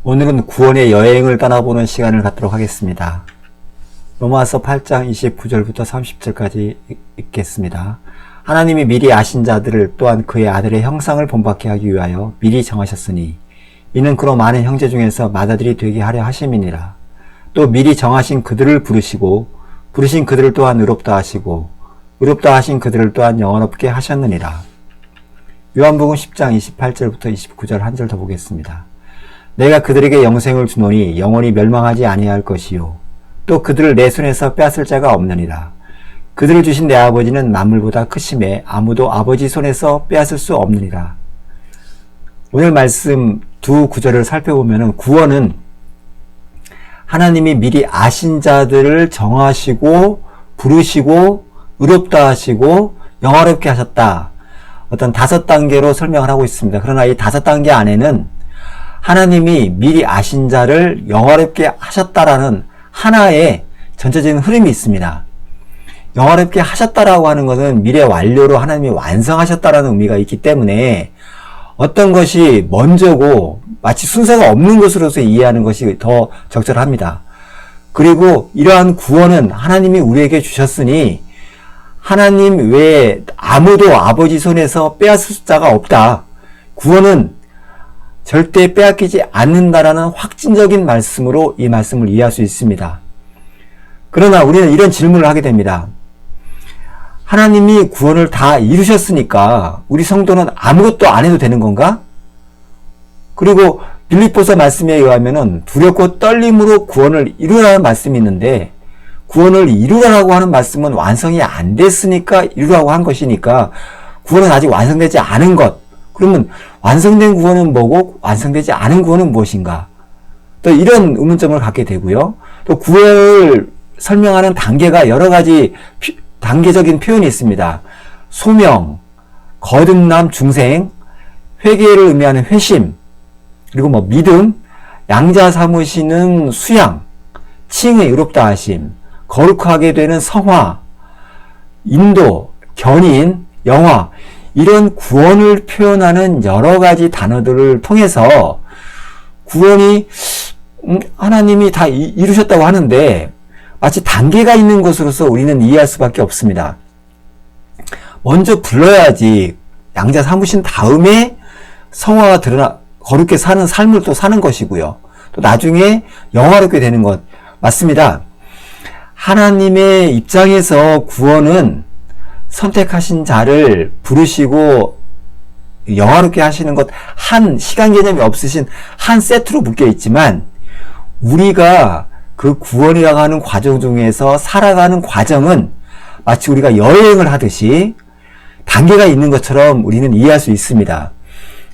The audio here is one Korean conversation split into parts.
오늘은 구원의 여행을 떠나보는 시간을 갖도록 하겠습니다. 로마서 8장 29절부터 30절까지 읽겠습니다. 하나님이 미리 아신 자들을 또한 그의 아들의 형상을 본받게 하기 위하여 미리 정하셨으니 이는 그로 많은 형제 중에서 맏아들이 되게 하려 하심이니라. 또 미리 정하신 그들을 부르시고 부르신 그들을 또한 의롭다 하시고 의롭다 하신 그들을 또한 영원롭게 하셨느니라. 요한복음 10장 28절부터 29절 한 절 더 보겠습니다. 내가 그들에게 영생을 주노니 영원히 멸망하지 아니할 것이요 또 그들을 내 손에서 빼앗을 자가 없느니라. 그들을 주신 내 아버지는 만물보다 크심에 아무도 아버지 손에서 빼앗을 수 없느니라. 오늘 말씀 두 구절을 살펴보면 구원은 하나님이 미리 아신 자들을 정하시고 부르시고 의롭다 하시고 영화롭게 하셨다. 어떤 5단계로 설명을 하고 있습니다. 그러나 이 5단계 안에는 하나님이 미리 아신 자를 영화롭게 하셨다라는 하나의 전체적인 흐름이 있습니다. 영화롭게 하셨다라고 하는 것은 미래 완료로 하나님이 완성하셨다라는 의미가 있기 때문에 어떤 것이 먼저고 마치 순서가 없는 것으로서 이해하는 것이 더 적절합니다. 그리고 이러한 구원은 하나님이 우리에게 주셨으니 하나님 외에 아무도 아버지 손에서 빼앗을 자가 없다. 구원은 절대 빼앗기지 않는다라는 확진적인 말씀으로 이 말씀을 이해할 수 있습니다. 그러나 우리는 이런 질문을 하게 됩니다. 하나님이 구원을 다 이루셨으니까 우리 성도는 아무것도 안 해도 되는 건가? 그리고 빌립보서 말씀에 의하면은 두렵고 떨림으로 구원을 이루라는 말씀이 있는데 구원을 이루라고 하는 말씀은 완성이 안 됐으니까 이루라고 한 것이니까 구원은 아직 완성되지 않은 것. 그러면 완성된 구원은 뭐고 완성되지 않은 구원은 무엇인가? 또 이런 의문점을 갖게 되고요. 또 구원을 설명하는 단계가 여러 가지 단계적인 표현이 있습니다. 소명, 거듭남, 중생, 회개를 의미하는 회심, 그리고 믿음, 양자 삼으시는 수양, 칭의 의롭다 하심, 거룩하게 되는 성화, 인도, 견인, 영화, 이런 구원을 표현하는 여러 가지 단어들을 통해서 구원이 하나님이 다 이루셨다고 하는데 마치 단계가 있는 것으로서 우리는 이해할 수밖에 없습니다. 먼저 불러야지 양자 삼으신 다음에 성화가 드러나 거룩게 사는 삶을 또 사는 것이고요. 또 나중에 영화롭게 되는 것 맞습니다. 하나님의 입장에서 구원은 선택하신 자를 부르시고 영화롭게 하시는 것 한 시간 개념이 없으신 한 세트로 묶여 있지만 우리가 그 구원이라고 하는 과정 중에서 살아가는 과정은 마치 우리가 여행을 하듯이 단계가 있는 것처럼 우리는 이해할 수 있습니다.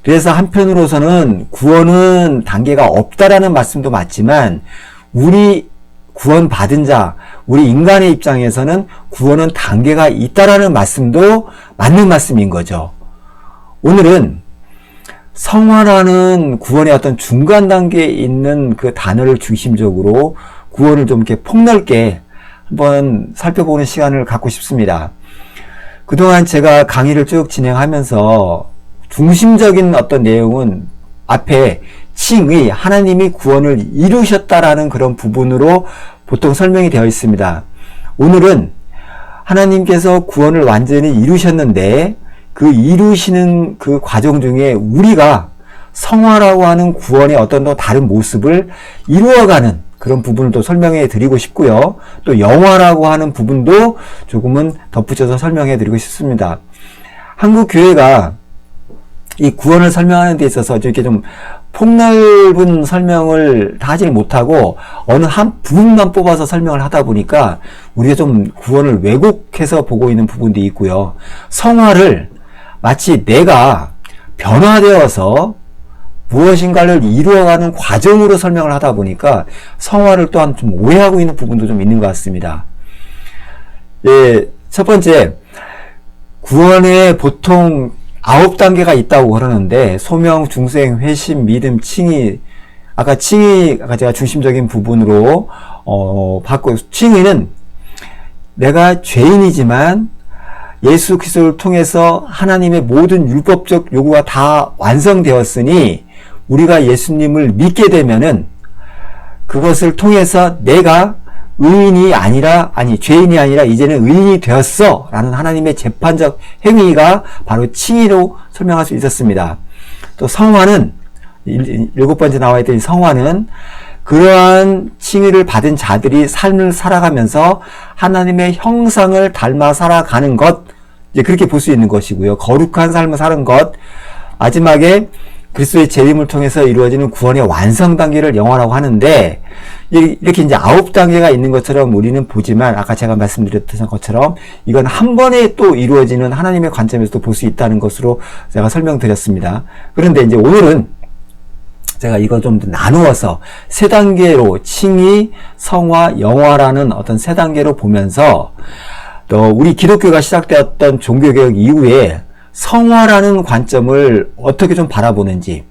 그래서 한편으로서는 구원은 단계가 없다라는 말씀도 맞지만 우리 구원 받은 자, 우리 인간의 입장에서는 구원은 단계가 있다라는 말씀도 맞는 말씀인 거죠. 오늘은 성화라는 구원의 어떤 중간 단계에 있는 그 단어를 중심적으로 구원을 좀 이렇게 폭넓게 한번 살펴보는 시간을 갖고 싶습니다. 그동안 제가 강의를 쭉 진행하면서 중심적인 어떤 내용은 앞에 칭의 하나님이 구원을 이루셨다라는 그런 부분으로 보통 설명이 되어 있습니다. 오늘은 하나님께서 구원을 완전히 이루셨는데 그 이루시는 그 과정 중에 우리가 성화라고 하는 구원의 어떤 또 다른 모습을 이루어가는 그런 부분을 또 설명해 드리고 싶고요. 또 영화라고 하는 부분도 조금은 덧붙여서 설명해 드리고 싶습니다. 한국 교회가 이 구원을 설명하는 데 있어서 이렇게 좀 폭넓은 설명을 다 하지는 못하고 어느 한 부분만 뽑아서 설명을 하다 보니까 우리가 좀 구원을 왜곡해서 보고 있는 부분도 있고요. 성화를 마치 내가 변화되어서 무엇인가를 이루어가는 과정으로 설명을 하다 보니까 성화를 또한 좀 오해하고 있는 부분도 좀 있는 것 같습니다. 예, 첫 번째, 구원에 보통 9단계가 있다고 그러는데 소명, 중생, 회심, 믿음, 칭의, 아까 제가 중심적인 부분으로 받고 칭의는 내가 죄인이지만 예수 그리스도를 통해서 하나님의 모든 율법적 요구가 다 완성되었으니 우리가 예수님을 믿게 되면은 그것을 통해서 내가 죄인이 아니라 이제는 의인이 되었어 라는 하나님의 재판적 행위가 바로 칭의로 설명할 수 있었습니다. 또 성화는 7번째 나와 있던 성화는 그러한 칭의를 받은 자들이 삶을 살아가면서 하나님의 형상을 닮아 살아가는 것, 이제 그렇게 볼 수 있는 것이고요. 거룩한 삶을 사는 것, 마지막에 그리스도의 재림을 통해서 이루어지는 구원의 완성 단계를 영화라고 하는데, 이렇게 이제 9단계가 있는 것처럼 우리는 보지만, 아까 제가 말씀드렸던 것처럼 이건 한 번에 또 이루어지는 하나님의 관점에서도 볼 수 있다는 것으로 제가 설명드렸습니다. 그런데 이제 오늘은 제가 이걸 좀 나누어서 3단계로 칭의, 성화, 영화라는 어떤 3단계로 보면서 또 우리 기독교가 시작되었던 종교개혁 이후에 성화라는 관점을 어떻게 좀 바라보는지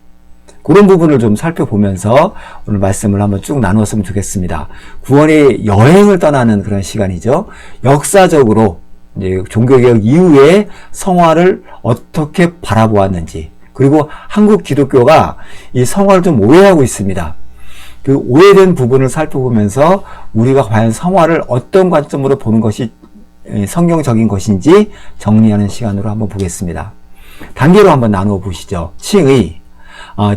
그런 부분을 좀 살펴보면서 오늘 말씀을 한번 쭉 나누었으면 좋겠습니다. 구원의 여행을 떠나는 그런 시간이죠. 역사적으로 이제 종교개혁 이후에 성화를 어떻게 바라보았는지, 그리고 한국 기독교가 이 성화를 좀 오해하고 있습니다. 그 오해된 부분을 살펴보면서 우리가 과연 성화를 어떤 관점으로 보는 것이 성경적인 것인지 정리하는 시간으로 한번 보겠습니다. 단계로 한번 나누어 보시죠. 칭의,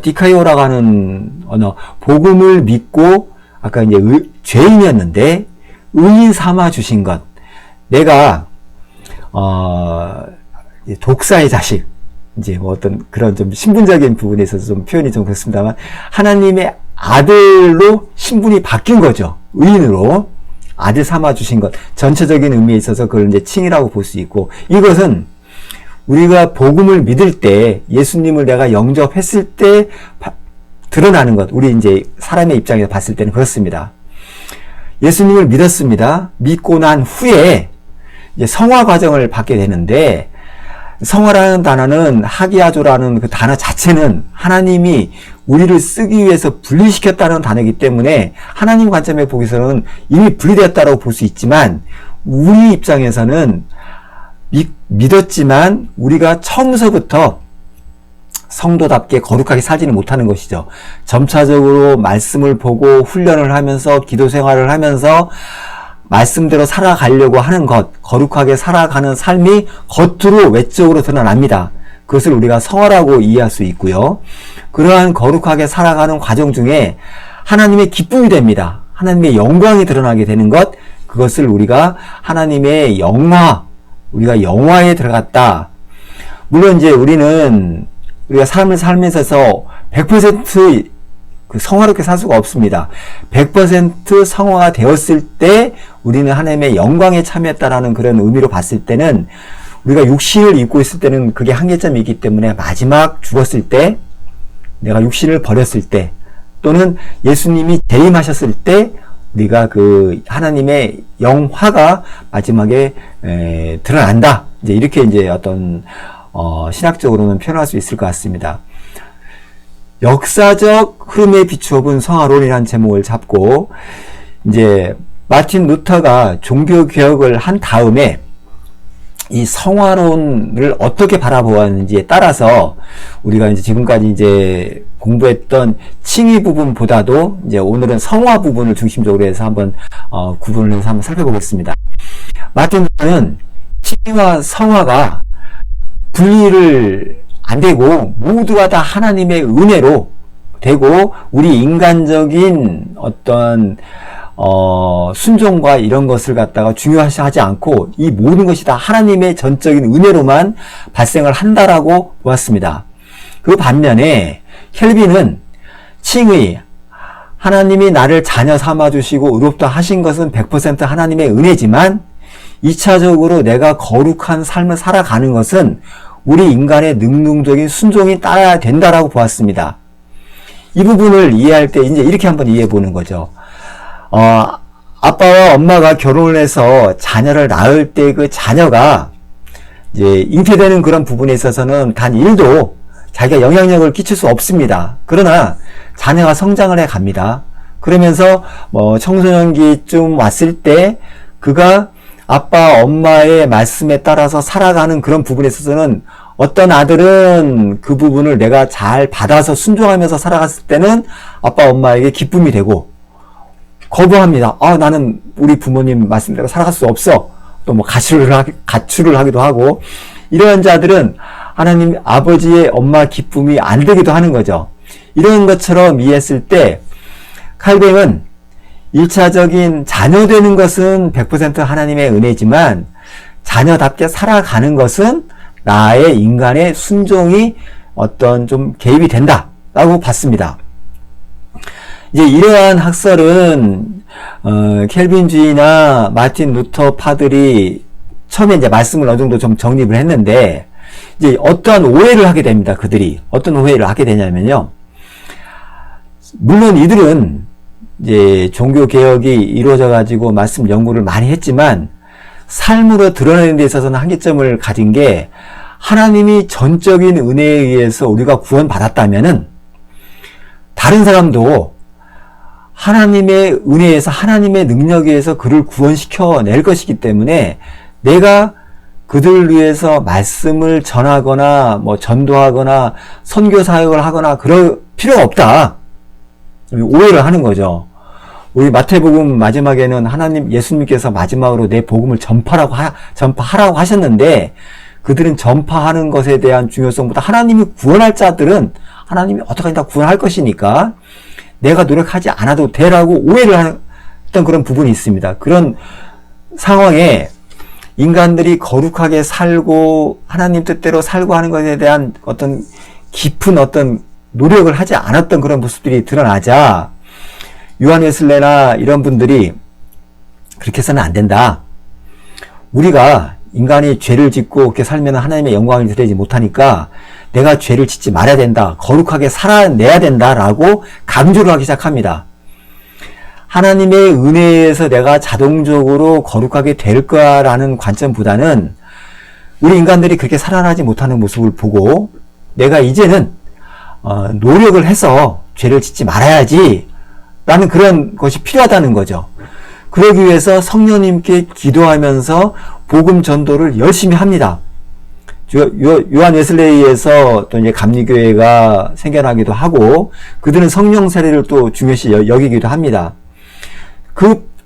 디카이오라고 하는 언어, 복음을 믿고 아까 이제 죄인이었는데 의인 삼아 주신 것. 내가 독사의 자식, 이제 뭐 어떤 그런 좀 신분적인 부분에 있어서 좀 표현이 좀 그렇습니다만 하나님의 아들로 신분이 바뀐 거죠. 의인으로 아들 삼아 주신 것, 전체적인 의미에 있어서 그걸 이제 칭이라고 볼 수 있고, 이것은 우리가 복음을 믿을 때 예수님을 내가 영접했을 때 드러나는 것, 우리 이제 사람의 입장에서 봤을 때는 그렇습니다. 예수님을 믿었습니다. 믿고 난 후에 이제 성화 과정을 받게 되는데, 성화라는 단어는 하기야조라는 그 단어 자체는 하나님이 우리를 쓰기 위해서 분리시켰다는 단어이기 때문에 하나님 관점에 보기에서는 이미 분리되었다고 볼 수 있지만, 우리 입장에서는 믿었지만 우리가 처음서부터 성도답게 거룩하게 살지는 못하는 것이죠. 점차적으로 말씀을 보고 훈련을 하면서 기도 생활을 하면서 말씀대로 살아가려고 하는 것, 거룩하게 살아가는 삶이 겉으로 외적으로 드러납니다. 그것을 우리가 성화라고 이해할 수 있고요. 그러한 거룩하게 살아가는 과정 중에 하나님의 기쁨이 됩니다. 하나님의 영광이 드러나게 되는 것, 그것을 우리가 하나님의 우리가 영화에 들어갔다. 물론 이제 우리가 삶을 살면서 100% 성화롭게 살 수가 없습니다. 100% 성화가 되었을 때 우리는 하나님의 영광에 참여했다라는 그런 의미로 봤을 때는, 우리가 육신을 입고 있을 때는 그게 한계점이 있기 때문에 마지막 죽었을 때, 내가 육신을 버렸을 때, 또는 예수님이 재림하셨을 때 우리가 그 하나님의 영화가 마지막에 드러난다. 이제 이렇게 이제 어떤 신학적으로는 표현할 수 있을 것 같습니다. 역사적 흐름에 비추어 본 성화론이라는 제목을 잡고, 이제 마틴 루터가 종교 개혁을 한 다음에 이 성화론을 어떻게 바라보았는지에 따라서 우리가 이제 지금까지 이제 공부했던 칭의 부분보다도 이제 오늘은 성화 부분을 중심적으로 해서 한번 구분을 해서 한번 살펴보겠습니다. 마틴 루터는 칭의와 성화가 분리를 안 되고 모두가 다 하나님의 은혜로 되고, 우리 인간적인 어떤 순종과 이런 것을 갖다가 중요하지 않고 이 모든 것이 다 하나님의 전적인 은혜로만 발생을 한다라고 보았습니다. 그 반면에 켈빈은 칭의, 하나님이 나를 자녀 삼아주시고 의롭다 하신 것은 100% 하나님의 은혜지만 2차적으로 내가 거룩한 삶을 살아가는 것은 우리 인간의 능동적인 순종이 따라야 된다라고 보았습니다. 이 부분을 이해할 때 이제 이렇게 한번 이해해 보는 거죠. 아빠와 엄마가 결혼을 해서 자녀를 낳을 때 그 자녀가 이제 잉태되는 그런 부분에 있어서는 단 1도 자기가 영향력을 끼칠 수 없습니다. 그러나 자녀가 성장을 해 갑니다. 그러면서 청소년기쯤 왔을 때 그가 아빠, 엄마의 말씀에 따라서 살아가는 그런 부분에 있어서는 어떤 아들은 그 부분을 내가 잘 받아서 순종하면서 살아갔을 때는 아빠, 엄마에게 기쁨이 되고, 거부합니다. 나는 우리 부모님 말씀대로 살아갈 수 없어. 또 뭐 가출을 하기도 하고, 이러한 자들은 하나님 아버지의 엄마 기쁨이 안 되기도 하는 거죠. 이런 것처럼 이해했을 때 칼뱅은 1차적인 자녀 되는 것은 100% 하나님의 은혜지만 자녀답게 살아가는 것은 나의 인간의 순종이 어떤 좀 개입이 된다라고 봤습니다. 이제 이러한 학설은 켈빈주의나 마틴 루터 파들이 처음에 이제 말씀을 어느 정도 좀 정립을 했는데 이제 어떠한 오해를 하게 됩니다. 그들이 어떤 오해를 하게 되냐면요. 물론 이들은 이제 종교 개혁이 이루어져 가지고 말씀 연구를 많이 했지만 삶으로 드러내는 데 있어서는 한계점을 가진 게 하나님이 전적인 은혜에 의해서 우리가 구원받았다면은 다른 사람도 하나님의 은혜에서 하나님의 능력에 의해서 그를 구원시켜낼 것이기 때문에 내가 그들을 위해서 말씀을 전하거나 뭐 전도하거나 선교 사역을 하거나 그럴 필요가 없다. 오해를 하는 거죠. 우리 마태복음 마지막에는 하나님 예수님께서 마지막으로 내 복음을 전파하라고 하셨는데 그들은 전파하는 것에 대한 중요성보다 하나님이 구원할 자들은 하나님이 어떻게든 다 구원할 것이니까 내가 노력하지 않아도 되라고 오해를 했던 그런 부분이 있습니다. 그런 상황에 인간들이 거룩하게 살고 하나님 뜻대로 살고 하는 것에 대한 어떤 깊은 어떤 노력을 하지 않았던 그런 모습들이 드러나자 요한 웨슬레나 이런 분들이 그렇게 해서는 안 된다. 우리가 인간이 죄를 짓고 그렇게 살면 하나님의 영광을 드리지 못하니까 내가 죄를 짓지 말아야 된다. 거룩하게 살아내야 된다라고 강조를 하기 시작합니다. 하나님의 은혜에서 내가 자동적으로 거룩하게 될 거라는 관점보다는 우리 인간들이 그렇게 살아나지 못하는 모습을 보고 내가 이제는 노력을 해서 죄를 짓지 말아야지 라는 그런 것이 필요하다는 거죠. 그러기 위해서 성령님께 기도하면서 복음 전도를 열심히 합니다. 요한 웨슬레이에서 또 이제 감리교회가 생겨나기도 하고 그들은 성령 세례를 또 중요시 여기기도 합니다.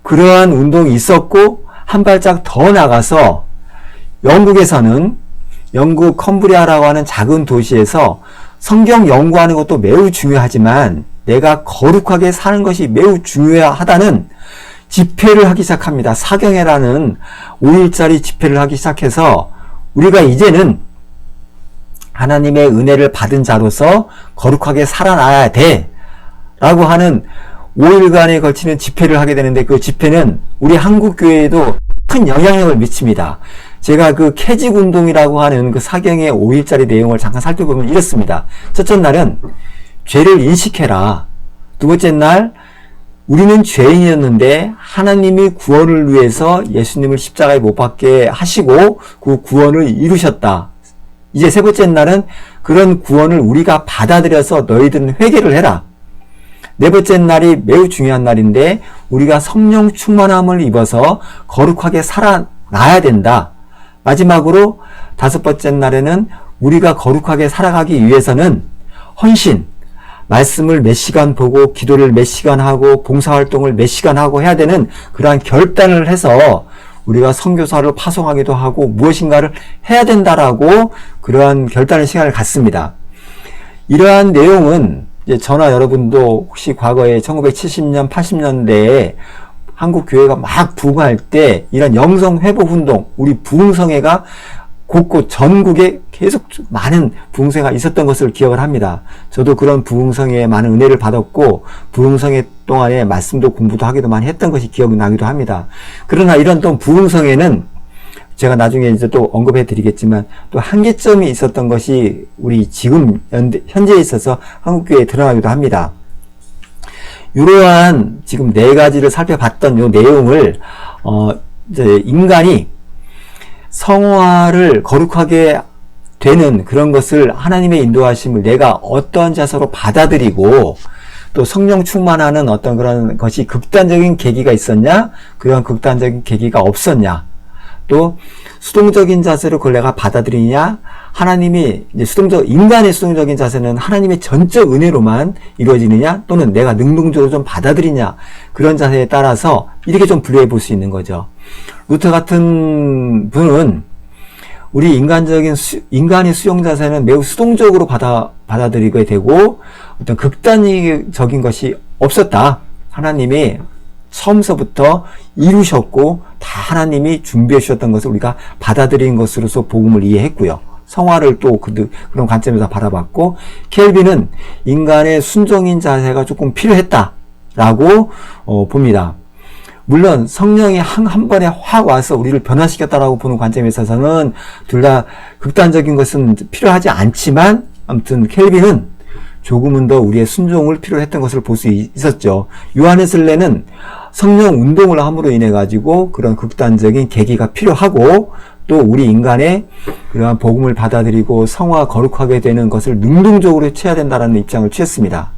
그러한 운동이 있었고 한 발짝 더 나가서 영국에서는 영국 컴브리아라고 하는 작은 도시에서 성경 연구하는 것도 매우 중요하지만 내가 거룩하게 사는 것이 매우 중요하다는 집회를 하기 시작합니다. 사경회라는 5일짜리 집회를 하기 시작해서 우리가 이제는 하나님의 은혜를 받은 자로서 거룩하게 살아나야 돼 라고 하는 5일간에 걸치는 집회를 하게 되는데 그 집회는 우리 한국교회에도 큰 영향력을 미칩니다. 제가 그 캐직운동이라고 하는 그 사경의 5일짜리 내용을 잠깐 살펴보면 이렇습니다. 첫째 날은 죄를 인식해라. 두 번째 날 우리는 죄인이었는데 하나님이 구원을 위해서 예수님을 십자가에 못 박게 하시고 그 구원을 이루셨다. 이제 세 번째 날은 그런 구원을 우리가 받아들여서 너희들은 회개를 해라. 네 번째 날이 매우 중요한 날인데 우리가 성령 충만함을 입어서 거룩하게 살아나야 된다. 마지막으로 다섯 번째 날에는 우리가 거룩하게 살아가기 위해서는 헌신, 말씀을 몇 시간 보고 기도를 몇 시간 하고 봉사활동을 몇 시간 하고 해야 되는 그러한 결단을 해서 우리가 선교사를 파송하기도 하고 무엇인가를 해야 된다라고 그러한 결단의 시간을 갖습니다. 이러한 내용은 이제 저나 여러분도 혹시 과거에 1970년, 80년대에 한국 교회가 막 부흥할 때 이런 영성 회복 운동, 우리 부흥성회가 곳곳 전국에 계속 많은 부흥성회가 있었던 것을 기억을 합니다. 저도 그런 부흥성회에 많은 은혜를 받았고 부흥성회 동안에 말씀도 공부도 하기도 많이 했던 것이 기억이 나기도 합니다. 그러나 이런 또 부흥성회는 제가 나중에 이제 또 언급해 드리겠지만 또 한계점이 있었던 것이 우리 지금 현재에 있어서 한국교회에 드러나기도 합니다. 이러한 지금 네 가지를 살펴봤던 요 내용을 이제 인간이 성화를 거룩하게 되는 그런 것을 하나님의 인도하심을 내가 어떠한 자세로 받아들이고 또 성령 충만하는 어떤 그런 것이 극단적인 계기가 있었냐, 그런 극단적인 계기가 없었냐, 또 수동적인 자세로 그걸 내가 받아들이냐, 하나님이 이제 인간의 수동적인 자세는 하나님의 전적 은혜로만 이루어지느냐, 또는 내가 능동적으로 좀 받아들이냐, 그런 자세에 따라서 이렇게 좀 분류해 볼 수 있는 거죠. 루터 같은 분은 우리 인간의 수용 자세는 매우 수동적으로 받아들이게 되고, 어떤 극단적인 것이 없었다. 하나님이 처음서부터 이루셨고, 다 하나님이 준비해 주셨던 것을 우리가 받아들인 것으로서 복음을 이해했고요. 성화를 또 그런 관점에서 바라봤고, 켈빈은 인간의 순종인 자세가 조금 필요했다라고 봅니다. 물론 성령이 한 번에 확 와서 우리를 변화시켰다라고 보는 관점에 있어서는 둘 다 극단적인 것은 필요하지 않지만, 아무튼 켈빈은 조금은 더 우리의 순종을 필요로 했던 것을 볼 수 있었죠. 요한 웨슬레는 성령 운동을 함으로 인해 가지고 그런 극단적인 계기가 필요하고, 또 우리 인간의 그러한 복음을 받아들이고 성화 거룩하게 되는 것을 능동적으로 취해야 된다는 입장을 취했습니다.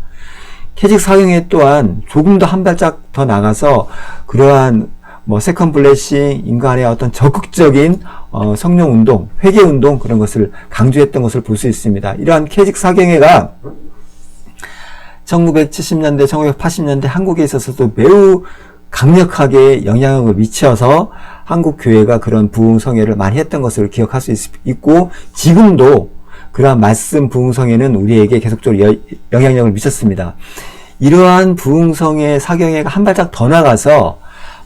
캐직 사경회 또한 조금 더 한 발짝 더 나가서 그러한 세컨 블레싱, 인간의 어떤 적극적인 성령 운동, 회개 운동, 그런 것을 강조했던 것을 볼 수 있습니다. 이러한 캐직 사경회가 1970년대, 1980년대 한국에 있어서도 매우 강력하게 영향을 미쳐서 한국 교회가 그런 부흥성회를 많이 했던 것을 기억할 수 있고, 지금도 그러한 말씀 부흥성회는 우리에게 계속적으로 영향력을 미쳤습니다. 이러한 부흥성회 사경회가 한 발짝 더 나가서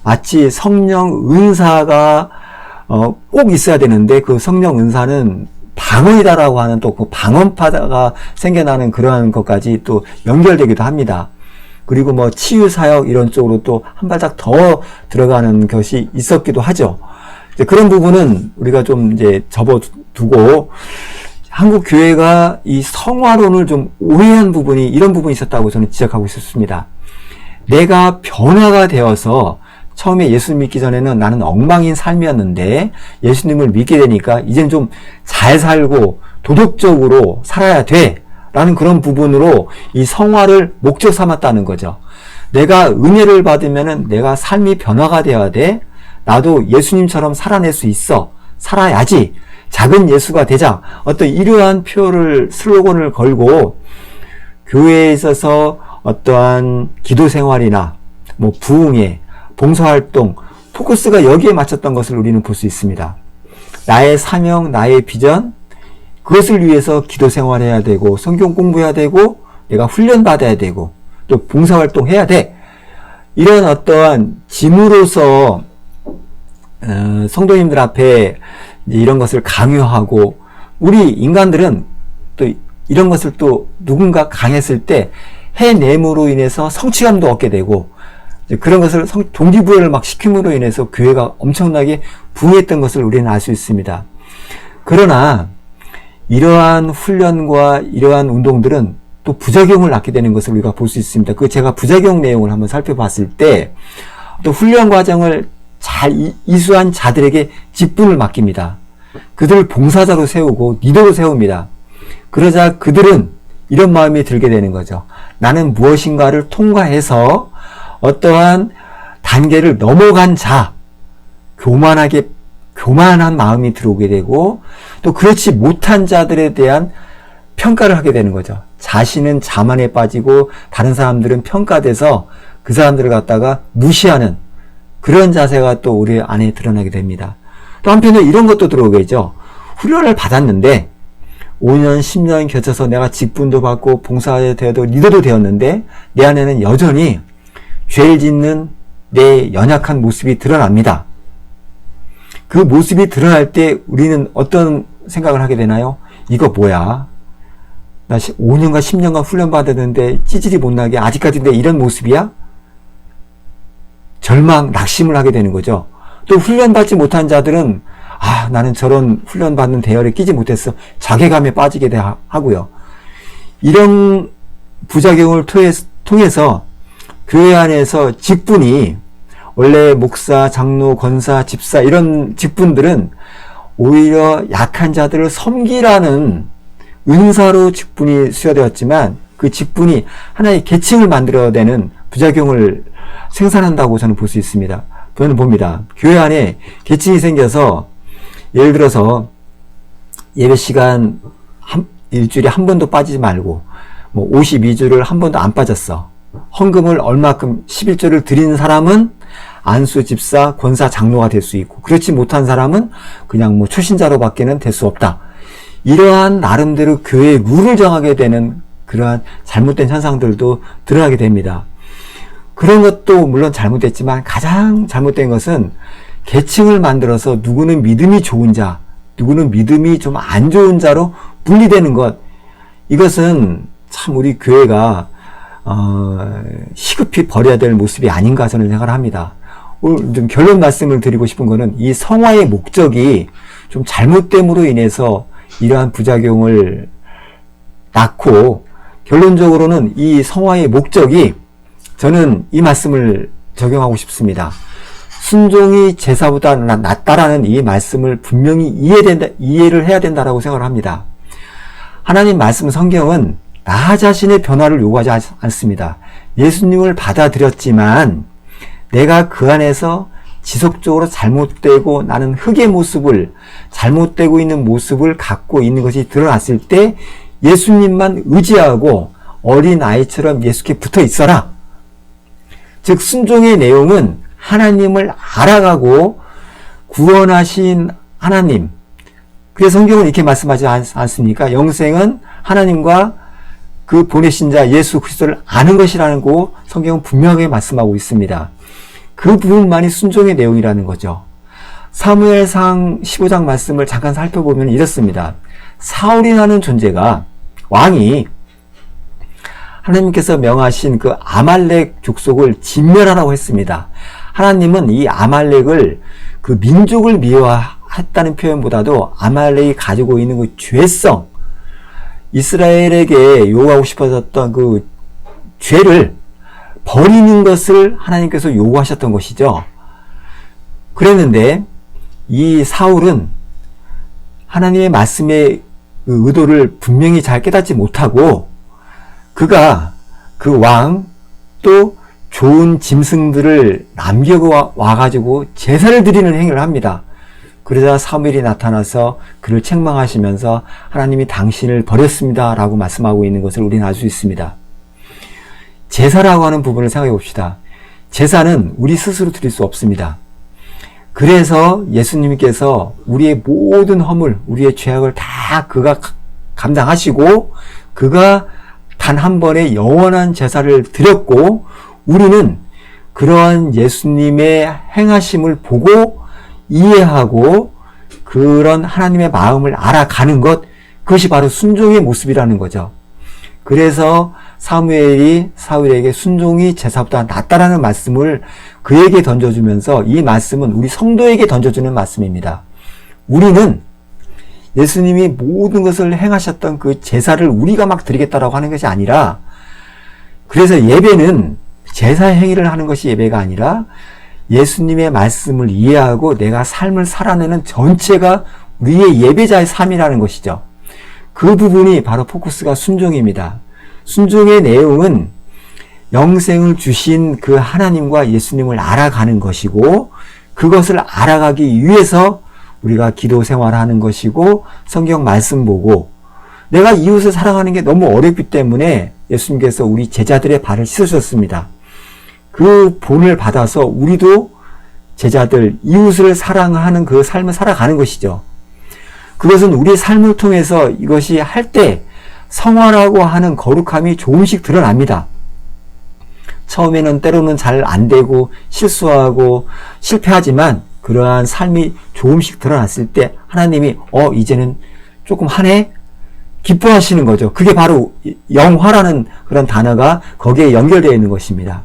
마치 성령 은사가 꼭 있어야 되는데, 그 성령 은사는 방언이다라고 하는 또 그 방언파가 생겨나는 그러한 것까지 또 연결되기도 합니다. 그리고 치유사역 이런 쪽으로 또 한 발짝 더 들어가는 것이 있었기도 하죠. 그런 부분은 우리가 좀 이제 접어두고, 한국 교회가 이 성화론을 좀 오해한 부분이, 이런 부분이 있었다고 저는 지적하고 있었습니다. 내가 변화가 되어서 처음에 예수 믿기 전에는 나는 엉망인 삶이었는데 예수님을 믿게 되니까 이제는 좀 잘 살고 도덕적으로 살아야 돼 라는 그런 부분으로 이 성화를 목적 삼았다는 거죠. 내가 은혜를 받으면은 내가 삶이 변화가 되어야 돼. 나도 예수님처럼 살아낼 수 있어. 살아야지. 작은 예수가 되자. 어떤 이러한 슬로건을 걸고 교회에 있어서 어떠한 기도 생활이나 부흥회, 봉사활동, 포커스가 여기에 맞췄던 것을 우리는 볼 수 있습니다. 나의 사명, 나의 비전, 그것을 위해서 기도 생활해야 되고, 성경 공부해야 되고, 내가 훈련받아야 되고, 또 봉사활동 해야 돼. 이런 어떠한 짐으로서 성도님들 앞에 이런 것을 강요하고, 우리 인간들은 또 이런 것을 또 누군가 강했을 때 해냄으로 인해서 성취감도 얻게 되고, 그런 것을 동기부여를 막 시킴으로 인해서 교회가 엄청나게 부흥했던 것을 우리는 알 수 있습니다. 그러나 이러한 훈련과 이러한 운동들은 또 부작용을 낳게 되는 것을 우리가 볼 수 있습니다. 제가 부작용 내용을 한번 살펴봤을 때, 또 훈련 과정을 잘 이수한 자들에게 직분을 맡깁니다. 그들을 봉사자로 세우고 리더로 세웁니다. 그러자 그들은 이런 마음이 들게 되는 거죠. 나는 무엇인가를 통과해서 어떠한 단계를 넘어간 자, 교만한 마음이 들어오게 되고, 또 그렇지 못한 자들에 대한 평가를 하게 되는 거죠. 자신은 자만에 빠지고 다른 사람들은 평가돼서 그 사람들을 갖다가 무시하는 그런 자세가 또 우리 안에 드러나게 됩니다. 또 한편으로 이런 것도 들어오겠죠. 훈련을 받았는데 5년, 10년 겨쳐서 내가 직분도 받고 봉사자도 리더도 되었는데 내 안에는 여전히 죄를 짓는 내 연약한 모습이 드러납니다. 그 모습이 드러날 때 우리는 어떤 생각을 하게 되나요? 이거 뭐야? 나 5년간 10년간 훈련받았는데 찌질이 못나게 아직까지 내 이런 모습이야? 절망, 낙심을 하게 되는 거죠. 또 훈련받지 못한 자들은 나는 저런 훈련받는 대열에 끼지 못했어. 자괴감에 빠지게 하고요. 이런 부작용을 통해서 교회 안에서 직분이, 원래 목사, 장로, 권사, 집사 이런 직분들은 오히려 약한 자들을 섬기라는 은사로 직분이 수여되었지만, 그 직분이 하나의 계층을 만들어내는 부작용을 생산한다고 저는 볼 수 있습니다. 저는 봅니다. 교회 안에 계층이 생겨서 예를 들어서 예배 시간 일주일에 한 번도 빠지지 말고 52주를 한 번도 안 빠졌어. 헌금을 얼마큼 11조를 드리는 사람은 안수 집사, 권사, 장로가 될 수 있고, 그렇지 못한 사람은 그냥 초신자로 밖에는 될 수 없다. 이러한 나름대로 교회의 룰을 정하게 되는 그러한 잘못된 현상들도 드러나게 됩니다. 그런 것도 물론 잘못됐지만 가장 잘못된 것은 계층을 만들어서 누구는 믿음이 좋은 자, 누구는 믿음이 좀 안 좋은 자로 분리되는 것. 이것은 참 우리 교회가 시급히 버려야 될 모습이 아닌가 저는 생각을 합니다. 오늘 좀 결론 말씀을 드리고 싶은 거는 이 성화의 목적이 좀 잘못됨으로 인해서 이러한 부작용을 낳고, 결론적으로는 이 성화의 목적이, 저는 이 말씀을 적용하고 싶습니다. 순종이 제사보다 낫다라는 이 말씀을 분명히 이해를 해야 된다라고 생각을 합니다. 하나님 말씀 성경은 나 자신의 변화를 요구하지 않습니다. 예수님을 받아들였지만 내가 그 안에서 지속적으로 잘못되고 나는 흙의 모습을, 잘못되고 있는 모습을 갖고 있는 것이 드러났을 때 예수님만 의지하고 어린 아이처럼 예수께 붙어 있어라. 즉 순종의 내용은 하나님을 알아가고 구원하신 하나님. 그래서 성경은 이렇게 말씀하지 않습니까? 영생은 하나님과 그 보내신 자 예수 그리스도를 아는 것이라는 거 성경은 분명하게 말씀하고 있습니다. 그 부분만이 순종의 내용이라는 거죠. 사무엘상 15장 말씀을 잠깐 살펴보면 이렇습니다. 사울이라는 존재가, 왕이 하나님께서 명하신 그 아말렉 족속을 진멸하라고 했습니다. 하나님은 이 아말렉을 그 민족을 미워했다는 표현보다도 아말렉이 가지고 있는 그 죄성, 이스라엘에게 요구하고 싶어졌던 그 죄를 버리는 것을 하나님께서 요구하셨던 것이죠. 그랬는데 이 사울은 하나님의 말씀의 의도를 분명히 잘 깨닫지 못하고, 그가 그 왕 또 좋은 짐승들을 남겨와가지고 제사를 드리는 행위를 합니다. 그러자 사무엘이 나타나서 그를 책망하시면서 하나님이 당신을 버렸습니다 라고 말씀하고 있는 것을 우리는 알 수 있습니다. 제사라고 하는 부분을 생각해 봅시다. 제사는 우리 스스로 드릴 수 없습니다. 그래서 예수님께서 우리의 모든 허물, 우리의 죄악을 다 그가 감당하시고 그가 단 한 번의 영원한 제사를 드렸고, 우리는 그러한 예수님의 행하심을 보고 이해하고 그런 하나님의 마음을 알아가는 것, 그것이 바로 순종의 모습이라는 거죠. 그래서 사무엘이 사울에게 순종이 제사보다 낫다라는 말씀을 그에게 던져주면서, 이 말씀은 우리 성도에게 던져주는 말씀입니다. 우리는 예수님이 모든 것을 행하셨던 그 제사를 우리가 막 드리겠다라고 하는 것이 아니라, 그래서 예배는 제사 행위를 하는 것이 예배가 아니라 예수님의 말씀을 이해하고 내가 삶을 살아내는 전체가 우리의 예배자의 삶이라는 것이죠. 그 부분이 바로 포커스가 순종입니다. 순종의 내용은 영생을 주신 그 하나님과 예수님을 알아가는 것이고, 그것을 알아가기 위해서 우리가 기도 생활하는 것이고, 성경 말씀 보고, 내가 이웃을 사랑하는 게 너무 어렵기 때문에 예수님께서 우리 제자들의 발을 씻으셨습니다. 그 본을 받아서 우리도 제자들, 이웃을 사랑하는 그 삶을 살아가는 것이죠. 그것은 우리의 삶을 통해서 이것이 할 때 성화라고 하는 거룩함이 조금씩 드러납니다. 처음에는 때로는 잘 안 되고 실수하고 실패하지만 그러한 삶이 조금씩 드러났을 때 하나님이 이제는 조금 하네? 기뻐하시는 거죠. 그게 바로 영화라는 그런 단어가 거기에 연결되어 있는 것입니다.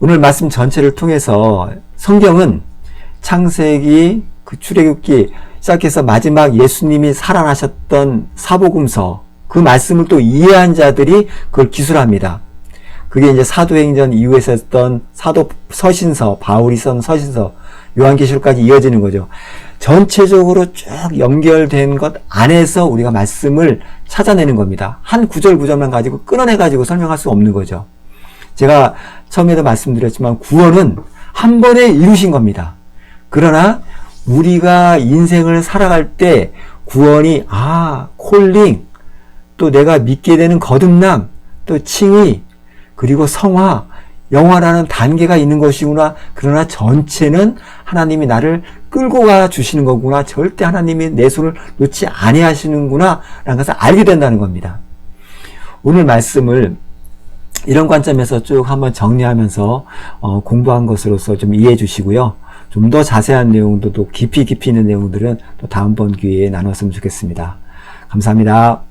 오늘 말씀 전체를 통해서 성경은 창세기, 그 출애굽기 시작해서 마지막 예수님이 살아나셨던 사복음서, 그 말씀을 또 이해한 자들이 그걸 기술합니다. 그게 이제 사도행전 이후에 썼던 서신서, 바울이 쓴 서신서, 요한계시록까지 이어지는 거죠. 전체적으로 쭉 연결된 것 안에서 우리가 말씀을 찾아내는 겁니다. 한 구절만 가지고 끊어내가지고 설명할 수 없는 거죠. 제가 처음에도 말씀드렸지만 구원은 한 번에 이루신 겁니다. 그러나 우리가 인생을 살아갈 때 구원이 콜링, 또 내가 믿게 되는 거듭남, 또 칭의, 그리고 성화, 영화라는 단계가 있는 것이구나. 그러나 전체는 하나님이 나를 끌고 가 주시는 거구나. 절대 하나님이 내 손을 놓지 아니하시는구나 라는 것을 알게 된다는 겁니다. 오늘 말씀을 이런 관점에서 쭉 한번 정리하면서 공부한 것으로서 좀 이해해 주시고요. 좀 더 자세한 내용도 또 깊이 있는 내용들은 또 다음번 기회에 나눴으면 좋겠습니다. 감사합니다.